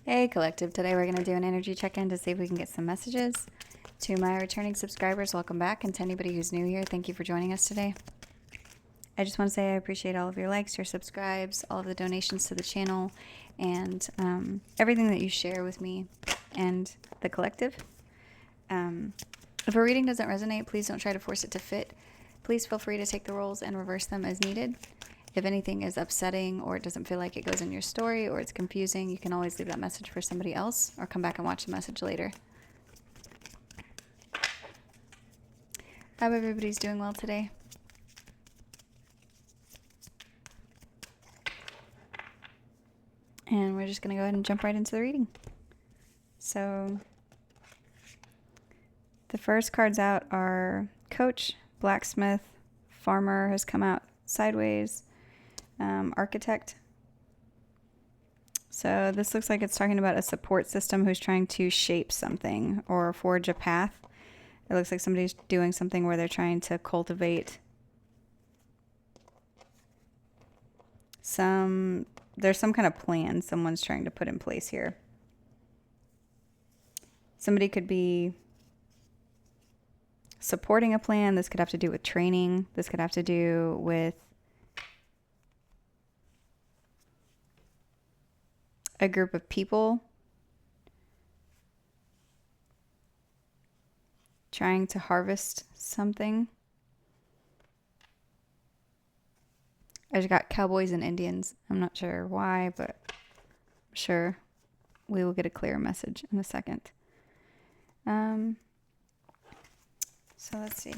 Hey Collective, today we're going to do an energy check-in to see if we can get some messages. To my returning subscribers, welcome back, and to anybody who's new here, thank you for joining us today. I just want to say I appreciate all of your likes, your subscribes, all of the donations to the channel, and everything that you share with me and the collective. If a reading doesn't resonate, please don't try to force it to fit. Please feel free to take the roles and reverse them as needed. If anything is upsetting or it doesn't feel like it goes in your story or it's confusing, you can always leave that message for somebody else or come back and watch the message later. I hope everybody's doing well today. And we're just going to go ahead and jump right into the reading. So the first cards out are Coach, Blacksmith, Farmer has come out sideways, Architect. So this looks like it's talking about a support system who's trying to shape something or forge a path. It looks like somebody's doing something where they're trying to cultivate there's some kind of plan someone's trying to put in place here. Somebody could be supporting a plan. This could have to do with training. This could have to do with a group of people trying to harvest something. I just got cowboys and Indians. I'm not sure why, but I'm sure we will get a clear message in a second. So let's see.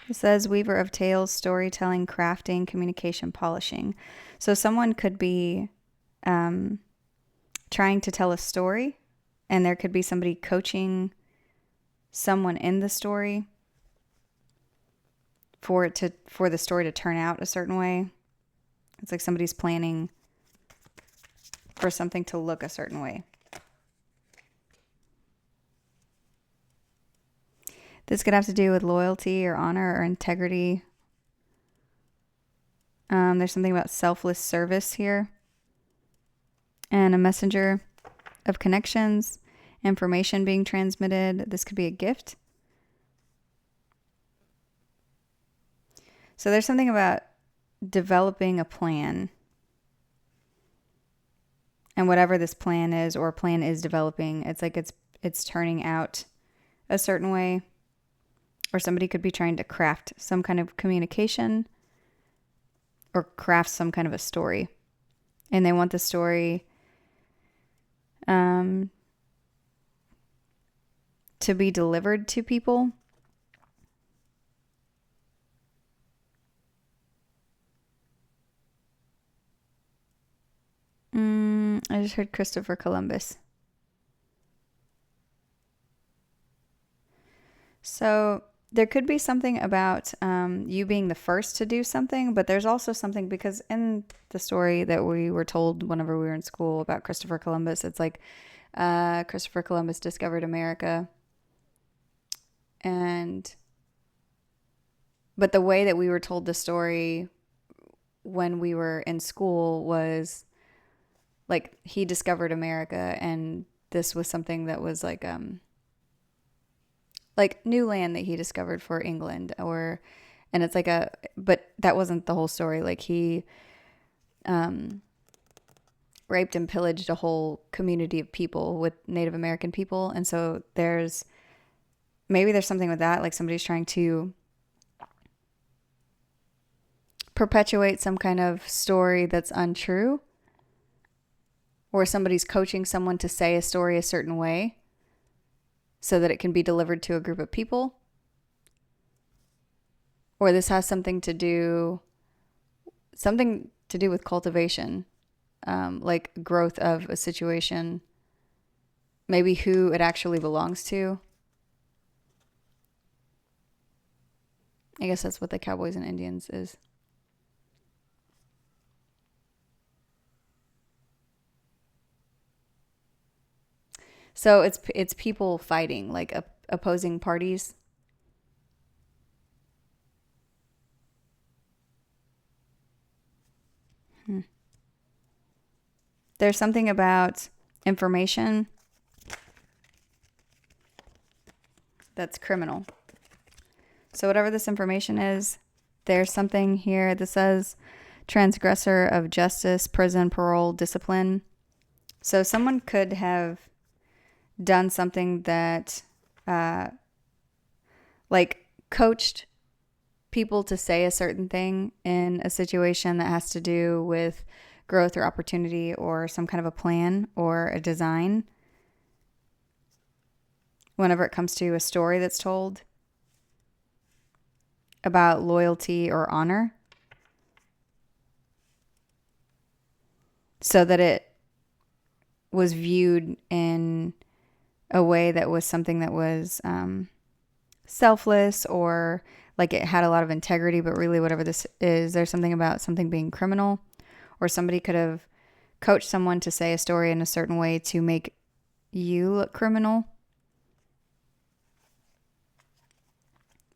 It says Weaver of Tales, storytelling, crafting, communication, polishing. So someone could be trying to tell a story, and there could be somebody coaching someone in the story for the story to turn out a certain way. It's like somebody's planning for something to look a certain way. This could have to do with loyalty or honor or integrity. There's something about selfless service here. And a messenger of connections, information being transmitted. This could be a gift. So there's something about developing a plan. And whatever this plan is or plan is developing, it's like it's turning out a certain way. Or somebody could be trying to craft some kind of communication or craft some kind of a story. And they want the story to be delivered to people. I just heard Christopher Columbus. So there could be something about you being the first to do something, but there's also something because in the story that we were told whenever we were in school about Christopher Columbus, it's like Christopher Columbus discovered America. But the way that we were told the story when we were in school was like he discovered America, and this was something that was like new land that he discovered for England, and it's like but that wasn't the whole story. Like he raped and pillaged a whole community of people with Native American people. And so maybe there's something with that. Like somebody's trying to perpetuate some kind of story that's untrue, or somebody's coaching someone to say a story a certain way so that it can be delivered to a group of people. Or this has something to do with cultivation, like growth of a situation, maybe who it actually belongs to. I guess that's what the cowboys and Indians is. So it's people fighting, like opposing parties. There's something about information that's criminal. So whatever this information is, there's something here that says transgressor of justice, prison, parole, discipline. So someone could have done something that like coached people to say a certain thing in a situation that has to do with growth or opportunity or some kind of a plan or a design. Whenever it comes to a story that's told about loyalty or honor, so that it was viewed in a way that was something that was selfless, or like it had a lot of integrity, but really whatever this is, there's something about something being criminal, or somebody could have coached someone to say a story in a certain way to make you look criminal.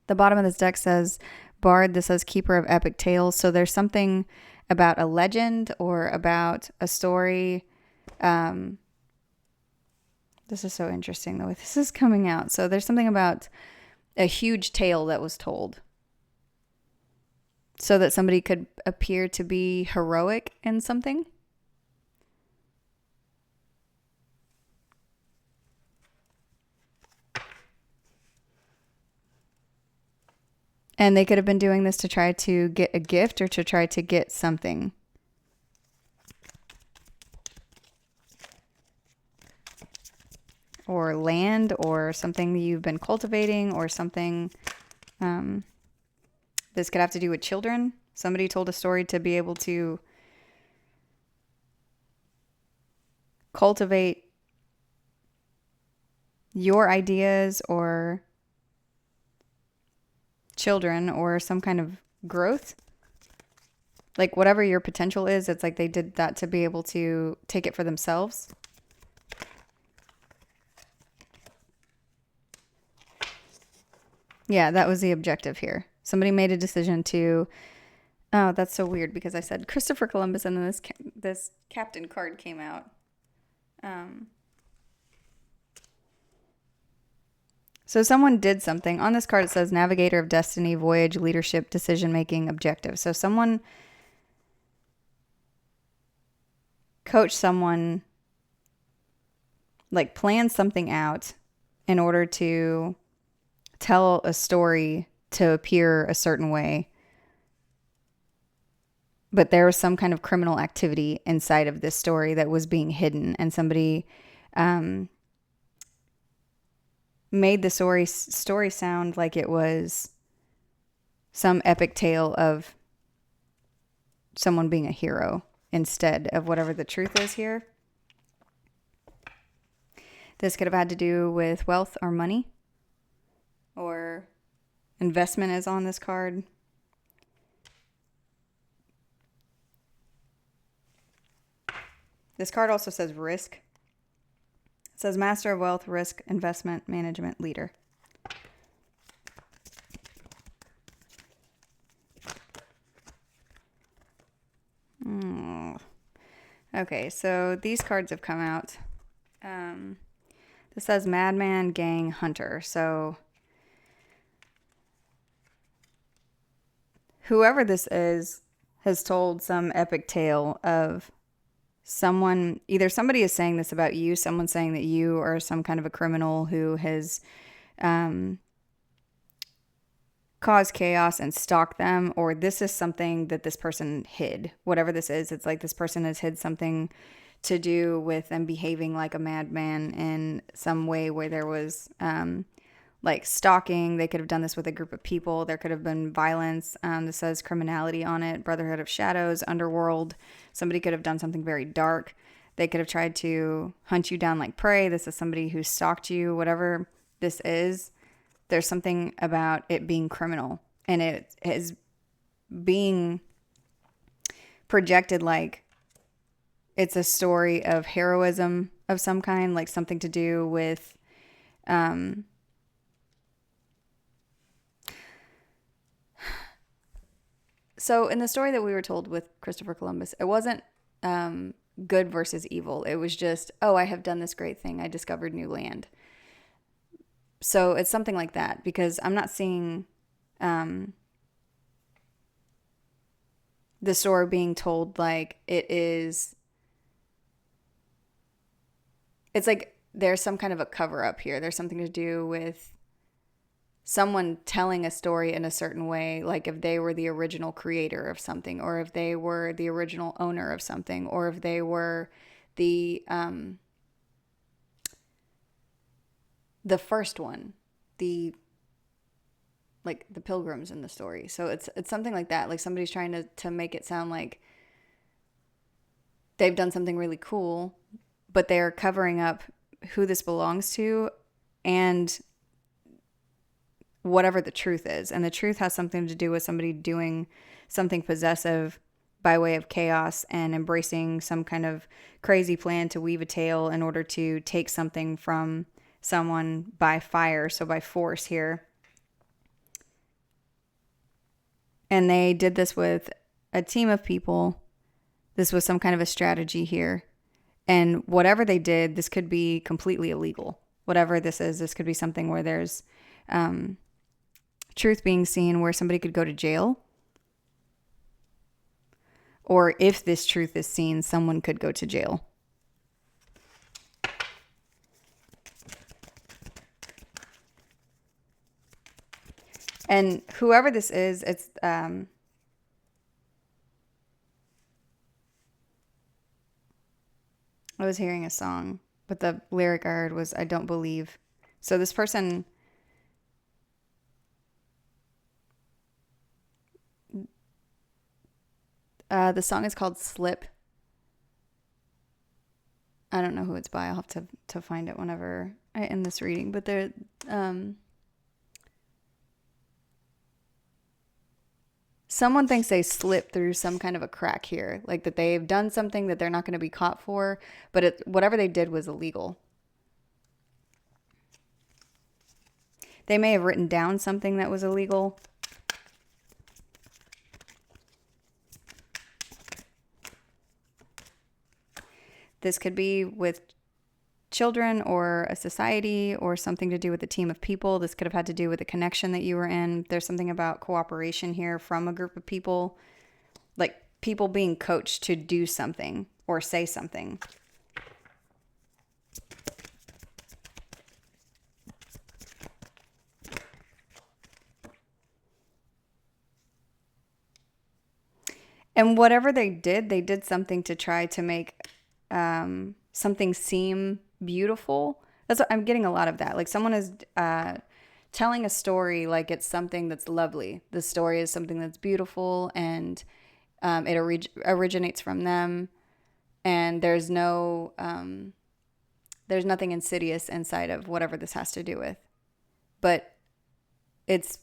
The bottom of this deck says Bard. This says Keeper of Epic Tales. So there's something about a legend or about a story. This is so interesting the way this is coming out. So there's something about a huge tale that was told so that somebody could appear to be heroic in something. And they could have been doing this to try to get a gift or to try to get something. Or land or something you've been cultivating or something. This could have to do with children. Somebody told a story to be able to cultivate your ideas or children or some kind of growth. Like whatever your potential is, it's like they did that to be able to take it for themselves. Yeah, that was the objective here. Somebody made a decision to... Oh, that's so weird because I said Christopher Columbus and then this captain card came out. So someone did something. On this card it says Navigator of Destiny, Voyage, Leadership, Decision-Making, Objective. So someone coached someone, like planned something out in order to tell a story to appear a certain way. But there was some kind of criminal activity inside of this story that was being hidden. And somebody made the story sound like it was some epic tale of someone being a hero instead of whatever the truth is here. This could have had to do with wealth or money. Or investment is on this card. This card also says risk. It says Master of Wealth, Risk, Investment, Management, Leader. Okay, so these cards have come out. This says Madman, Gang, Hunter. So whoever this is has told some epic tale of someone, either somebody is saying this about you, someone saying that you are some kind of a criminal who has caused chaos and stalked them, or this is something that this person hid. Whatever this is, it's like this person has hid something to do with them behaving like a madman in some way where there was like stalking. They could have done this with a group of people. There could have been violence. This says criminality on it, Brotherhood of Shadows, Underworld. Somebody could have done something very dark. They could have tried to hunt you down like prey. This is somebody who stalked you. Whatever this is, there's something about it being criminal. And it is being projected like it's a story of heroism of some kind, like something to do with So in the story that we were told with Christopher Columbus, it wasn't good versus evil. It was just, oh, I have done this great thing. I discovered new land. So it's something like that, because I'm not seeing the story being told like it is. It's like there's some kind of a cover up here. There's something to do with someone telling a story in a certain way, like if they were the original creator of something, or if they were the original owner of something, or if they were the first one, the pilgrims in the story. So it's something like that. Like somebody's trying to make it sound like they've done something really cool, but they're covering up who this belongs to and whatever the truth is. And the truth has something to do with somebody doing something possessive by way of chaos and embracing some kind of crazy plan to weave a tale in order to take something from someone by fire, so by force here. And they did this with a team of people. This was some kind of a strategy here. And whatever they did, this could be completely illegal. Whatever this is, this could be something where there's truth being seen, where somebody could go to jail. Or if this truth is seen, someone could go to jail. And whoever this is, it's I was hearing a song, but the lyric I heard was "I don't believe." So this person, the song is called "Slip." I don't know who it's by. I'll have to find it whenever I end this reading. But they're someone thinks they slipped through some kind of a crack here, like that they've done something that they're not going to be caught for, but whatever they did was illegal. They may have written down something that was illegal. This could be with children or a society or something to do with a team of people. This could have had to do with a connection that you were in. There's something about cooperation here from a group of people, like people being coached to do something or say something. And whatever they did something to try to make something seem beautiful. That's what I'm getting a lot of that. Like someone is telling a story like it's something that's lovely. The story is something that's beautiful, and it originates from them. And there's nothing insidious inside of whatever this has to do with. But it's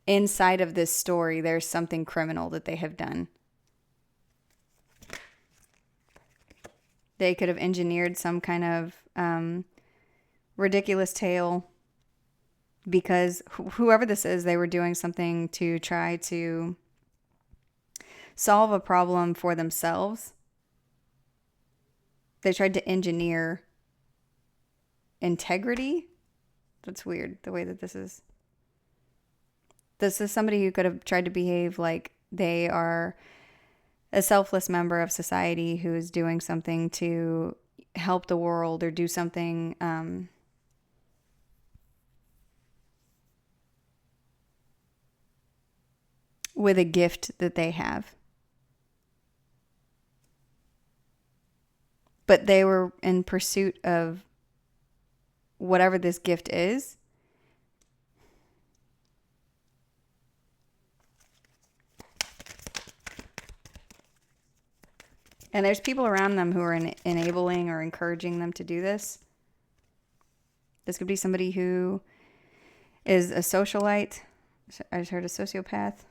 inside of this story, there's something criminal that they have done. They could have engineered some kind of ridiculous tale because whoever this is, they were doing something to try to solve a problem for themselves. They tried to engineer integrity. That's weird, the way that this is. This is somebody who could have tried to behave like they are a selfless member of society who is doing something to help the world or do something with a gift that they have. But they were in pursuit of whatever this gift is. And there's people around them who are enabling or encouraging them to do this. This could be somebody who is a socialite. I just heard a sociopath.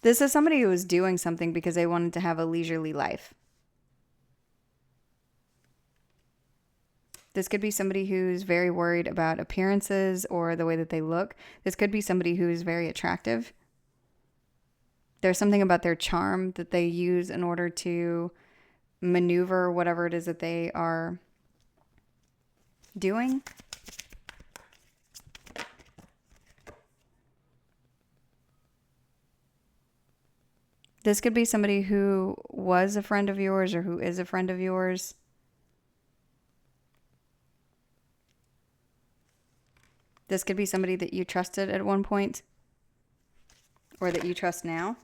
This is somebody who was doing something because they wanted to have a leisurely life. This could be somebody who's very worried about appearances or the way that they look. This could be somebody who is very attractive. There's something about their charm that they use in order to maneuver whatever it is that they are doing. This could be somebody who was a friend of yours or who is a friend of yours. This could be somebody that you trusted at one point or that you trust now.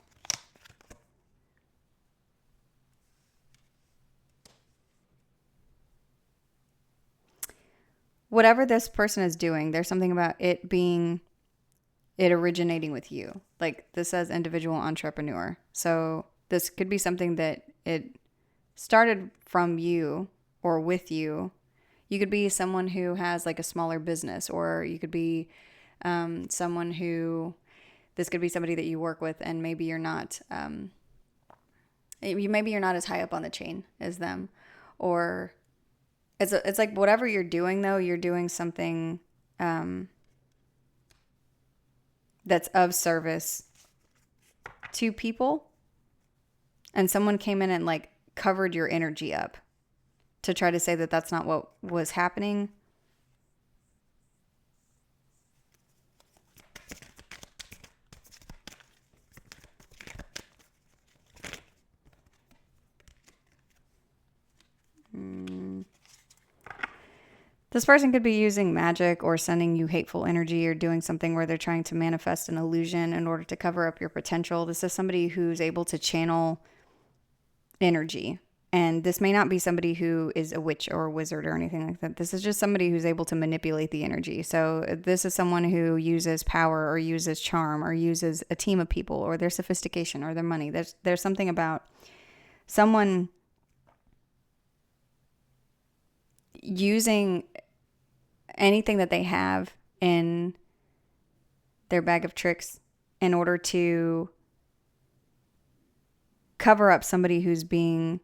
Whatever this person is doing, there's something about it originating with you. Like this says individual entrepreneur. So this could be something that it started from you or with you. You could be someone who has like a smaller business, or you could be someone who, this could be somebody that you work with, and maybe you're not, maybe you're not as high up on the chain as them, or it's like whatever you're doing though, you're doing something that's of service to people, and someone came in and like covered your energy up to try to say that that's not what was happening. This person could be using magic or sending you hateful energy or doing something where they're trying to manifest an illusion in order to cover up your potential. This is somebody who's able to channel energy. And this may not be somebody who is a witch or a wizard or anything like that. This is just somebody who's able to manipulate the energy. So this is someone who uses power or uses charm or uses a team of people or their sophistication or their money. There's something about someone using anything that they have in their bag of tricks in order to cover up somebody who's being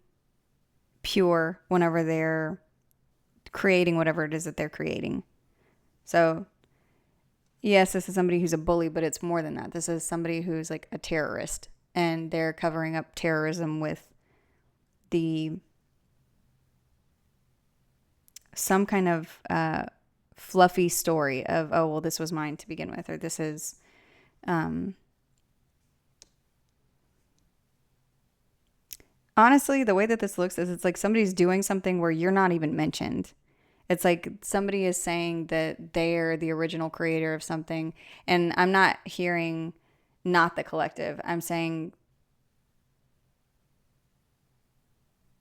pure whenever they're creating whatever it is that they're creating. So yes, this is somebody who's a bully, but it's more than that. This is somebody who's like a terrorist, and they're covering up terrorism with some kind of fluffy story of, oh, well, this was mine to begin with, or this is honestly, the way that this looks is it's like somebody's doing something where you're not even mentioned. It's like somebody is saying that they're the original creator of something, and I'm not hearing not the collective. I'm saying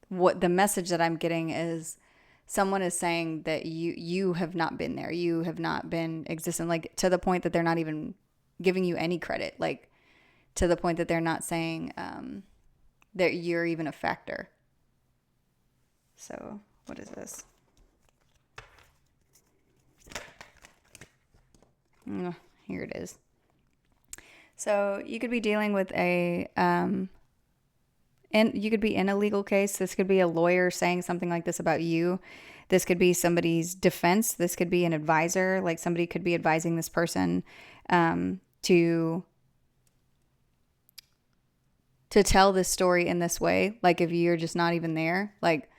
what the message that I'm getting is someone is saying that you have not been there. You have not been existent, like to the point that they're not even giving you any credit, like to the point that they're not saying that you're even a factor. So what is this? Here it is. So you could be dealing with and you could be in a legal case. This could be a lawyer saying something like this about you. This could be somebody's defense. This could be an advisor. Like somebody could be advising this person to tell this story in this way. Like if you're just not even there. Like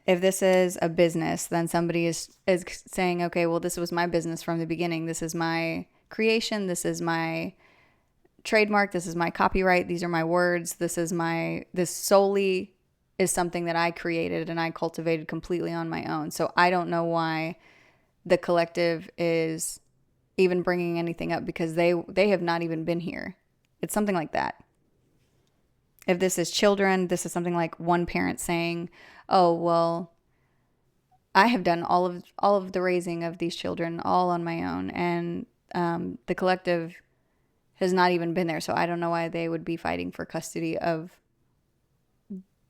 if this is a business, then somebody is saying, okay, well, this was my business from the beginning. This is my creation. This is my trademark. This is my copyright. These are my words. This solely is something that I created and I cultivated completely on my own. So I don't know why the collective is even bringing anything up, because they have not even been here. It's something like that. If this is children, this is something like one parent saying, oh, well, I have done all of the raising of these children all on my own, and the collective has not even been there, so I don't know why they would be fighting for custody of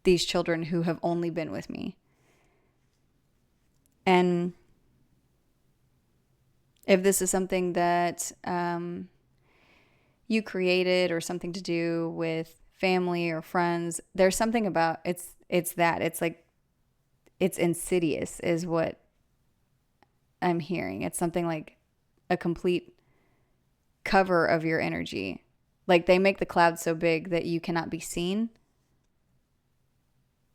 these children who have only been with me. And if this is something that you created or something to do with family or friends, there's something about it's like it's insidious is what I'm hearing. It's something like a complete cover of your energy. Like they make the clouds so big that you cannot be seen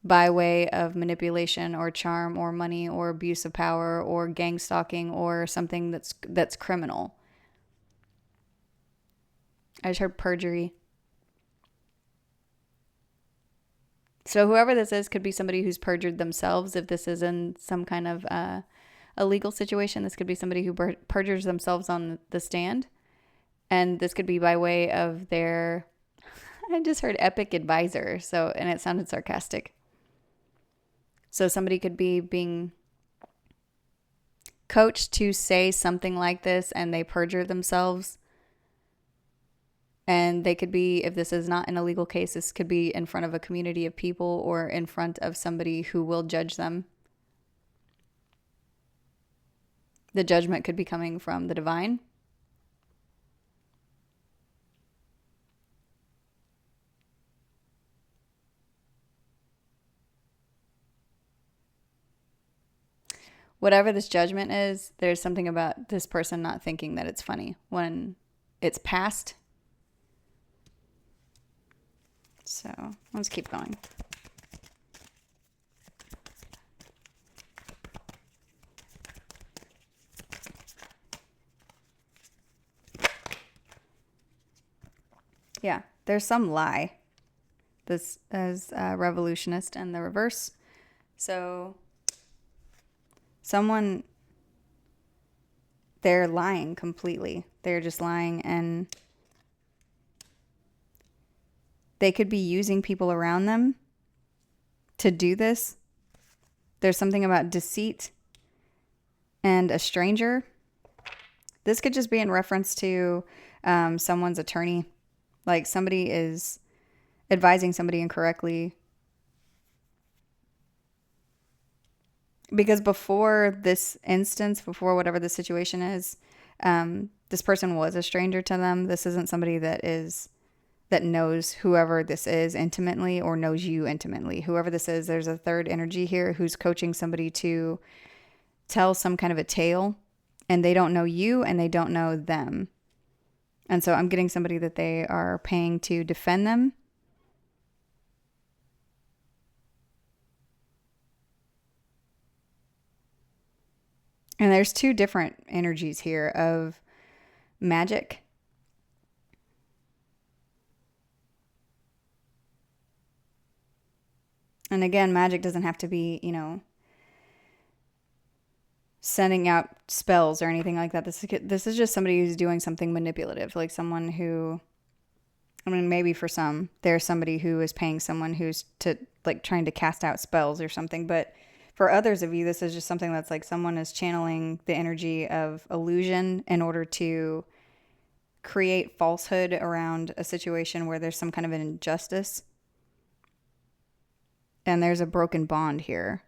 by way of manipulation or charm or money or abuse of power or gang stalking or something that's criminal. I just heard perjury. So whoever this is could be somebody who's perjured themselves. If this is in some kind of a legal situation, this could be somebody who perjures themselves on the stand. And this could be by way of their, I just heard epic advisor. So, and it sounded sarcastic. So somebody could be being coached to say something like this and they perjure themselves. And they could be, if this is not an illegal case, this could be in front of a community of people or in front of somebody who will judge them. The judgment could be coming from the divine. Whatever this judgment is, there's something about this person not thinking that it's funny when it's past. So let's keep going. Yeah, there's some lie. This is revolutionist and the reverse. So someone, they're lying completely. They're just lying, and they could be using people around them to do this. There's something about deceit and a stranger. This could just be in reference to someone's attorney. Like somebody is advising somebody incorrectly. Because before this instance, before whatever the situation is, this person was a stranger to them. This isn't somebody that knows whoever this is intimately or knows you intimately. Whoever this is, there's a third energy here who's coaching somebody to tell some kind of a tale, and they don't know you and they don't know them. And so I'm getting somebody that they are paying to defend them. And there's two different energies here of magic. And again, magic doesn't have to be, sending out spells or anything like that. This is just somebody who's doing something manipulative, like someone who, maybe for some, there's somebody who is paying someone who's trying to cast out spells or something. But for others of you, this is just something that's like someone is channeling the energy of illusion in order to create falsehood around a situation where there's some kind of an injustice. And there's a broken bond here.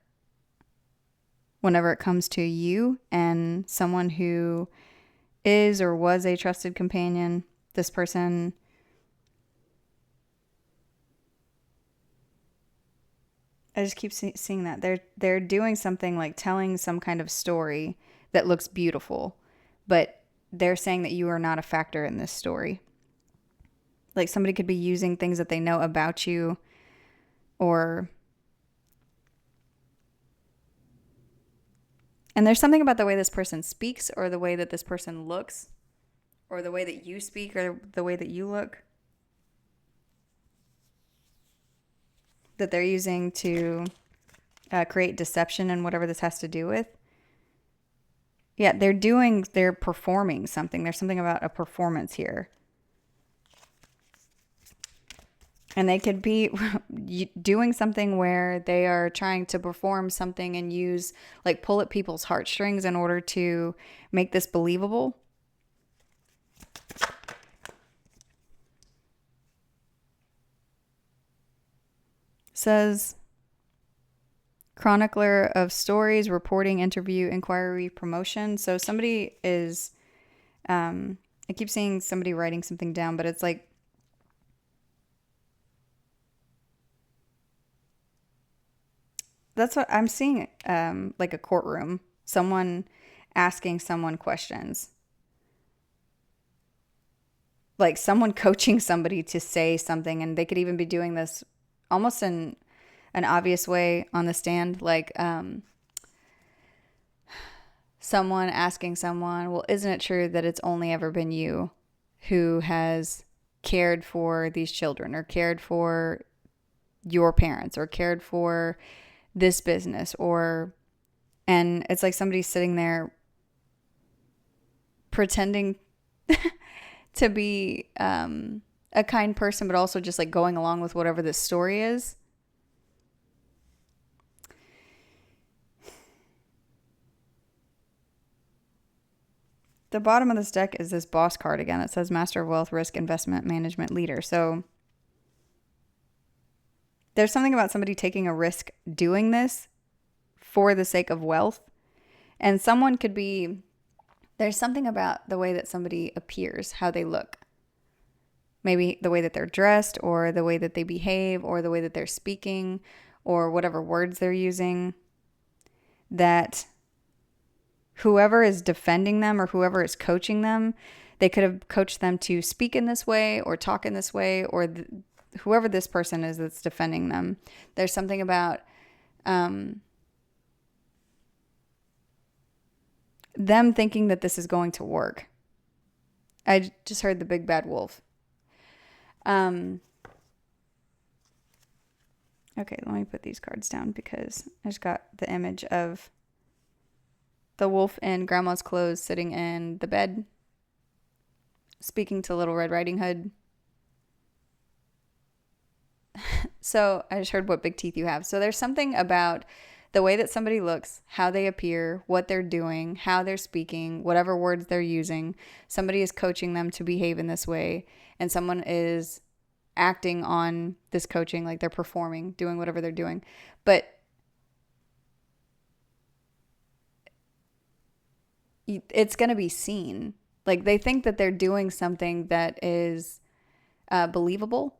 Whenever it comes to you and someone who is or was a trusted companion, this person I just keep seeing that they're doing something like telling some kind of story that looks beautiful, but they're saying that you are not a factor in this story. Like somebody could be using things that they know about you, and there's something about the way this person speaks or the way that this person looks or the way that you speak or the way that you look that they're using to create deception and whatever this has to do with. Yeah, they're performing something. There's something about a performance here. And they could be doing something where they are trying to perform something and pull at people's heartstrings in order to make this believable. Says, chronicler of stories, reporting, interview, inquiry, promotion. So somebody is, I keep seeing somebody writing something down, but it's like, that's what I'm seeing, like a courtroom, someone asking someone questions, like someone coaching somebody to say something, and they could even be doing this almost in an obvious way on the stand, like someone asking someone, well, isn't it true that it's only ever been you who has cared for these children, or cared for your parents, or cared for this business, and it's like somebody's sitting there pretending to be a kind person, but also just like going along with whatever this story is. The bottom of this deck is this boss card again. It says Master of Wealth, Risk, Investment, Management, Leader. So there's something about somebody taking a risk doing this for the sake of wealth. And someone could be, there's something about the way that somebody appears, how they look. Maybe the way that they're dressed, or the way that they behave, or the way that they're speaking, or whatever words they're using, that whoever is defending them or whoever is coaching them, they could have coached them to speak in this way or talk in this way, or whoever this person is that's defending them. There's something about them thinking that this is going to work. I just heard the big bad wolf. Okay, let me put these cards down because I just got the image of the wolf in grandma's clothes sitting in the bed speaking to Little Red Riding Hood. So I just heard what big teeth you have. So there's something about the way that somebody looks, how they appear, what they're doing, how they're speaking, whatever words they're using. Somebody is coaching them to behave in this way, and someone is acting on this coaching, like they're performing, doing whatever they're doing. But it's going to be seen. Like they think that they're doing something that is believable,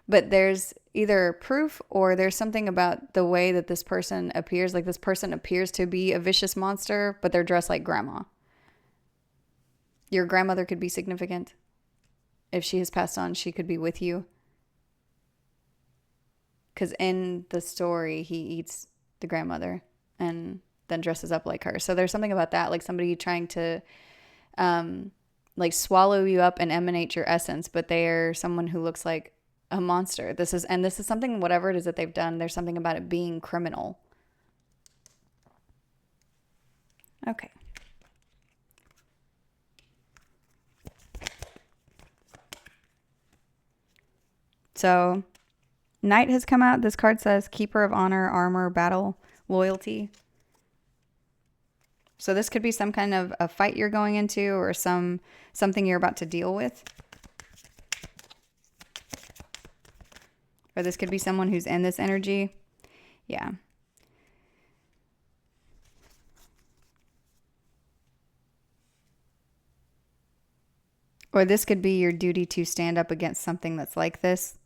but there's either proof or there's something about the way that this person appears. Like this person appears to be a vicious monster, but they're dressed like grandma. Your grandmother could be significant. If she has passed on, she could be with you. Because in the story, he eats the grandmother and then dresses up like her. So there's something about that, like somebody trying to like swallow you up and emanate your essence, but they're someone who looks like a monster. This is something, whatever it is that they've done, there's something about it being criminal. Okay. So Knight has come out. This card says Keeper of Honor, Armor, Battle, Loyalty. So this could be some kind of a fight you're going into, or something you're about to deal with. Or this could be someone who's in this energy. Yeah. Or this could be your duty to stand up against something that's like this.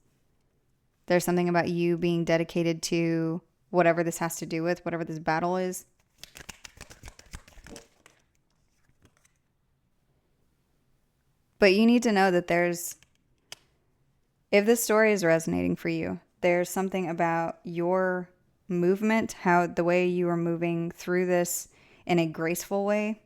There's something about you being dedicated to whatever this has to do with, whatever this battle is. But you need to know that if this story is resonating for you, there's something about your movement, how the way you are moving through this in a graceful way.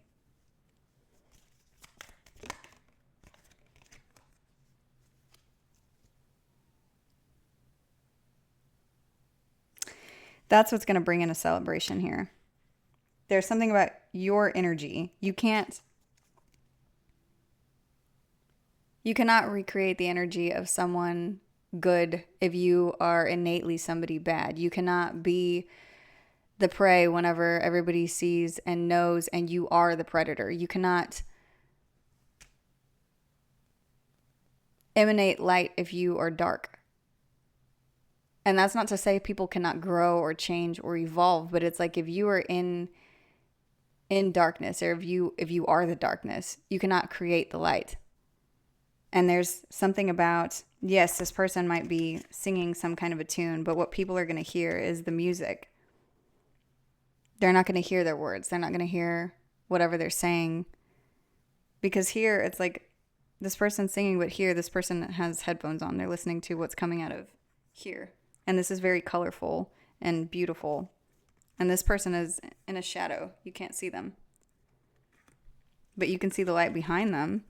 That's what's going to bring in a celebration here. There's something about your energy. You cannot recreate the energy of someone good if you are innately somebody bad. You cannot be the prey whenever everybody sees and knows and you are the predator. You cannot emanate light if you are dark. And that's not to say people cannot grow or change or evolve, but it's like if you are in darkness, or if you are the darkness, you cannot create the light. And there's something about, yes, this person might be singing some kind of a tune, but what people are going to hear is the music. they're not going to hear their words. They're not going to hear whatever they're saying. Because here, it's like this person's singing, but here, this person has headphones on. They're listening to what's coming out of here. And this is very colorful and beautiful. And this person is in a shadow. You can't see them. But you can see the light behind them.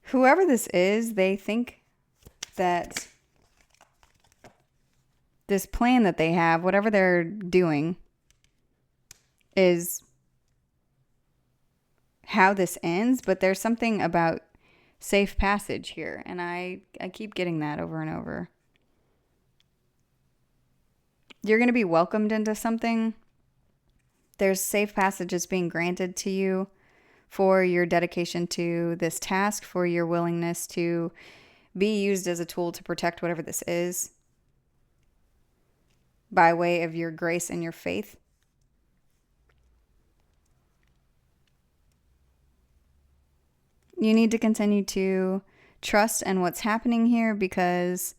Whoever this is, they think that this plan that they have, whatever they're doing, is how this ends. But there's something about safe passage here. And I keep getting that over and over. You're going to be welcomed into something. There's safe passages being granted to you for your dedication to this task, for your willingness to be used as a tool to protect whatever this is by way of your grace and your faith. You need to continue to trust in what's happening here, because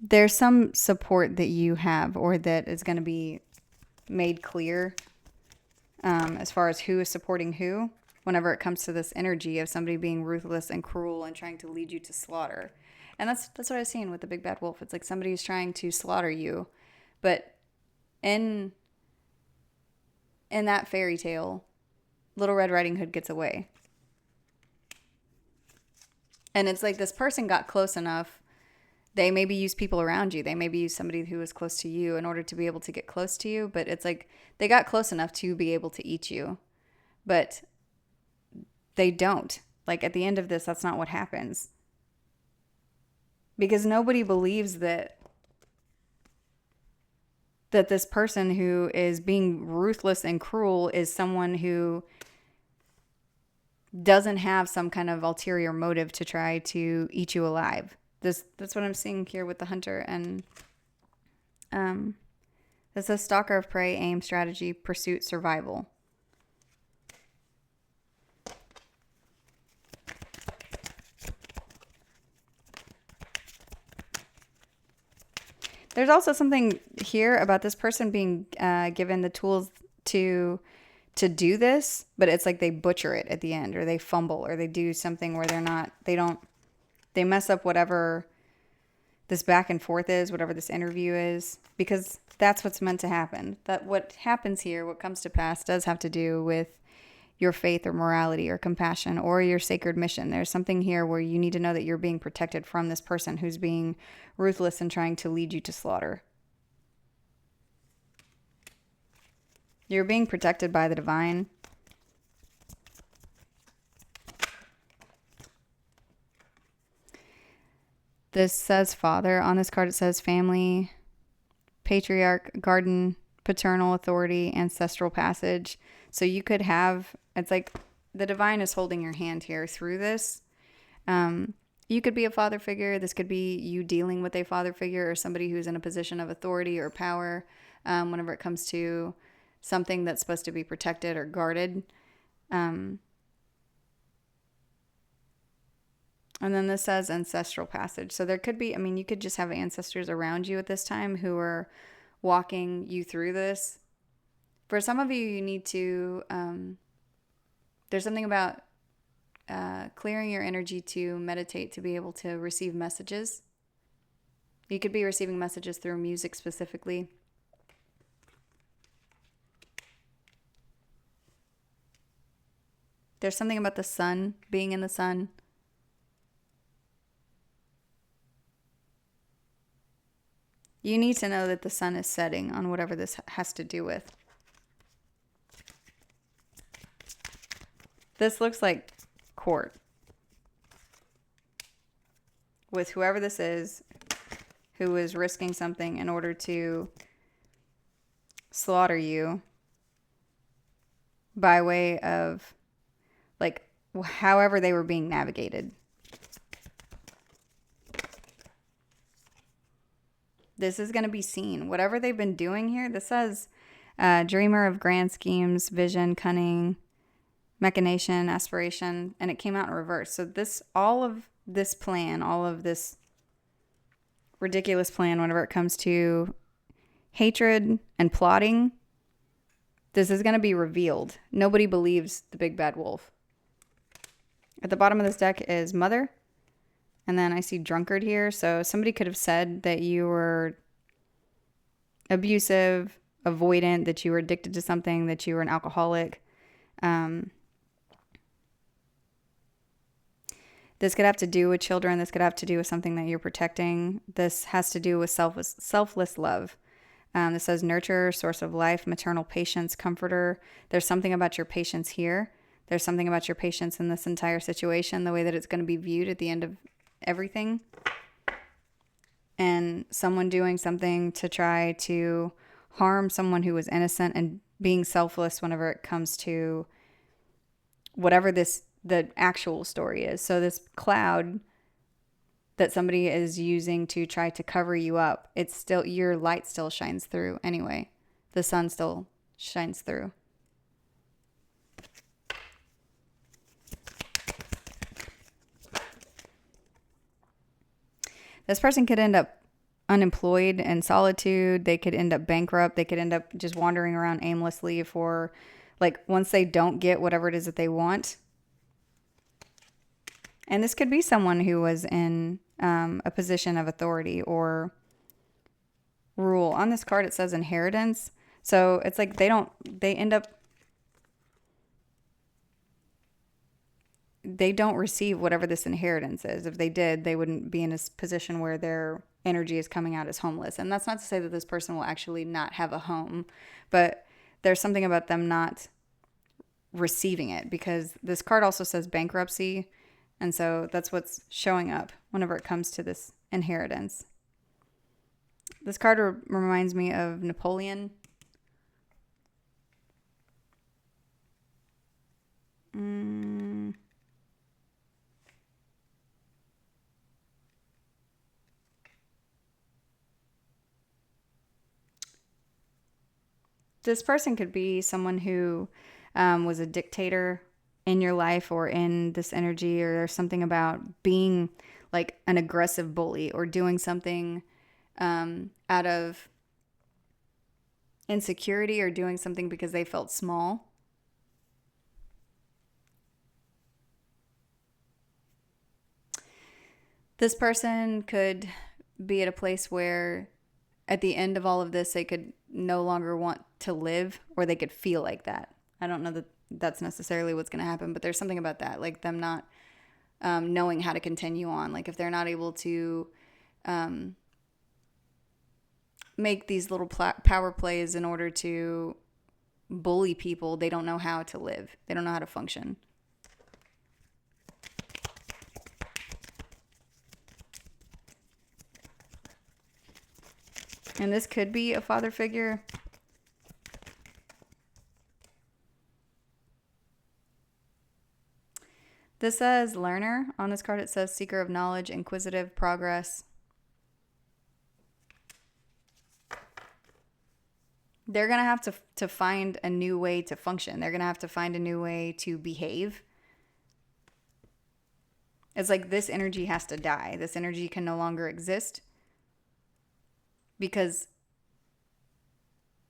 there's some support that you have, or that is going to be made clear as far as who is supporting who whenever it comes to this energy of somebody being ruthless and cruel and trying to lead you to slaughter. And that's what I was seeing with the big bad wolf. It's like somebody who's trying to slaughter you, but in that fairy tale, Little Red Riding Hood gets away. And it's like this person got close enough. They maybe use people around you. They maybe use somebody who is close to you in order to be able to get close to you. But it's like they got close enough to be able to eat you. But they don't. Like at the end of this, that's not what happens. Because nobody believes that this person who is being ruthless and cruel is someone who doesn't have some kind of ulterior motive to try to eat you alive. That's what I'm seeing here with the hunter. And this is stalker of prey, aim, strategy, pursuit, survival. There's also something here about this person being given the tools to do this, but it's like they butcher it at the end, or they fumble, or they do something where they mess up whatever this back and forth is, whatever this interview is, because that's what's meant to happen. That what happens here, what comes to pass, does have to do with your faith or morality or compassion or your sacred mission. There's something here where you need to know that you're being protected from this person who's being ruthless and trying to lead you to slaughter. You're being protected by the divine. This says father. On this card it says family, patriarch, garden, paternal authority, ancestral passage. So you could have, it's like the divine is holding your hand here through this. You could be a father figure. This could be you dealing with a father figure or somebody who's in a position of authority or power whenever it comes to something that's supposed to be protected or guarded. And then this says ancestral passage. So there could be, you could just have ancestors around you at this time who are walking you through this. For some of you, you need to, there's something about clearing your energy to meditate, to be able to receive messages. You could be receiving messages through music specifically. There's something about the sun, being in the sun. You need to know that the sun is setting on whatever this has to do with. This looks like court. With whoever this is, who is risking something in order to slaughter you by way of, like, however they were being navigated. This is going to be seen. Whatever they've been doing here, this says dreamer of grand schemes, vision, cunning, machination, aspiration, and it came out in reverse. So all of this plan, all of this ridiculous plan, whenever it comes to hatred and plotting, this is going to be revealed. Nobody believes the big bad wolf. At the bottom of this deck is Mother. And then I see Drunkard here. So somebody could have said that you were abusive, avoidant, that you were addicted to something, that you were an alcoholic. This could have to do with children. This could have to do with something that you're protecting. This has to do with selfless love. This says nurturer, source of life, maternal patience, comforter. There's something about your patience here. There's something about your patience in this entire situation, the way that it's going to be viewed at the end of everything. And someone doing something to try to harm someone who was innocent and being selfless whenever it comes to whatever the actual story is. So this cloud that somebody is using to try to cover you up, it's still, your light still shines through anyway. The sun still shines through. This person could end up unemployed and solitude. They could end up bankrupt. They could end up just wandering around aimlessly for, like, once they don't get whatever it is that they want. And this could be someone who was in a position of authority or rule. On this card, it says inheritance. So it's like they don't receive whatever this inheritance is. If they did, they wouldn't be in a position where their energy is coming out as homeless. And that's not to say that this person will actually not have a home, but there's something about them not receiving it, because this card also says bankruptcy. And so that's what's showing up whenever it comes to this inheritance. This card reminds me of Napoleon. This person could be someone who was a dictator in your life or in this energy, or there's something about being like an aggressive bully or doing something out of insecurity or doing something because they felt small. This person could be at a place where at the end of all of this, they could no longer want to live, or they could feel like that. I don't know that that's necessarily what's going to happen, but there's something about that, like them not knowing how to continue on. Like if they're not able to make these little power plays in order to bully people, they don't know how to live. They don't know how to function. And this could be a father figure. This says learner. On this card it says seeker of knowledge, inquisitive, progress. They're going to have to find a new way to function. They're going to have to find a new way to behave. It's like this energy has to die. This energy can no longer exist. Because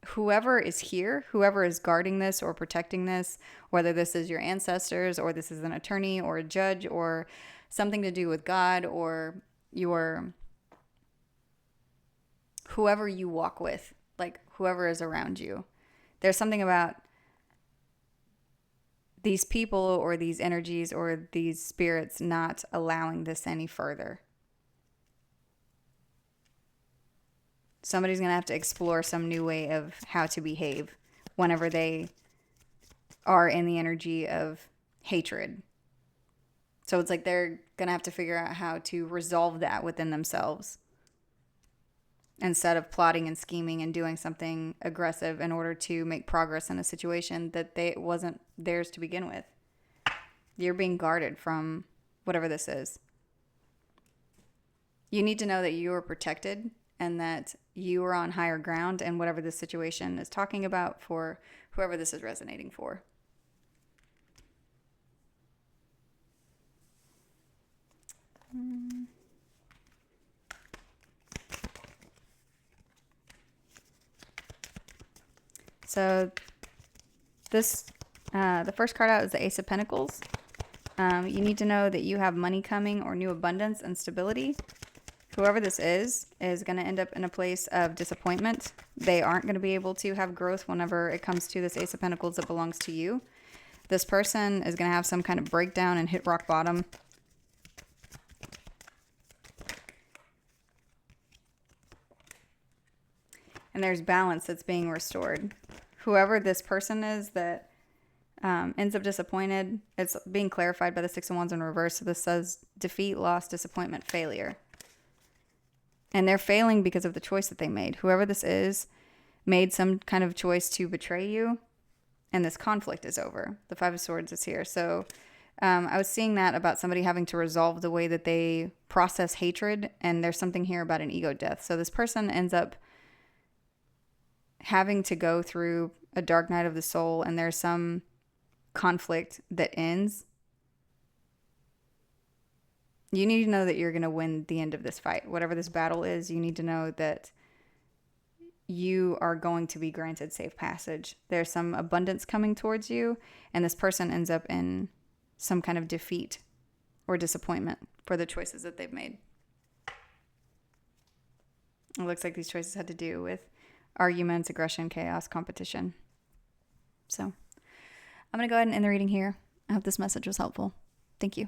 whoever is here, whoever is guarding this or protecting this, whether this is your ancestors or this is an attorney or a judge or something to do with God or your whoever you walk with, like whoever is around you, there's something about these people or these energies or these spirits not allowing this any further. Somebody's going to have to explore some new way of how to behave whenever they are in the energy of hatred. So it's like they're going to have to figure out how to resolve that within themselves instead of plotting and scheming and doing something aggressive in order to make progress in a situation that wasn't theirs to begin with. You're being guarded from whatever this is. You need to know that you are protected and that you are on higher ground and whatever this situation is talking about for whoever this is resonating for. So this, the first card out is the Ace of Pentacles. You need to know that you have money coming or new abundance and stability. Whoever this is going to end up in a place of disappointment. They aren't going to be able to have growth whenever it comes to this Ace of Pentacles that belongs to you. This person is going to have some kind of breakdown and hit rock bottom. And there's balance that's being restored. Whoever this person is that ends up disappointed, it's being clarified by the Six of Wands in reverse. So this says defeat, loss, disappointment, failure. And they're failing because of the choice that they made. Whoever this is made some kind of choice to betray you. And this conflict is over. The Five of Swords is here. So I was seeing that about somebody having to resolve the way that they process hatred. And there's something here about an ego death. So this person ends up having to go through a dark night of the soul. And there's some conflict that ends. You need to know that you're going to win the end of this fight. Whatever this battle is, you need to know that you are going to be granted safe passage. There's some abundance coming towards you, and this person ends up in some kind of defeat or disappointment for the choices that they've made. It looks like these choices had to do with arguments, aggression, chaos, competition. So I'm going to go ahead and end the reading here. I hope this message was helpful. Thank you.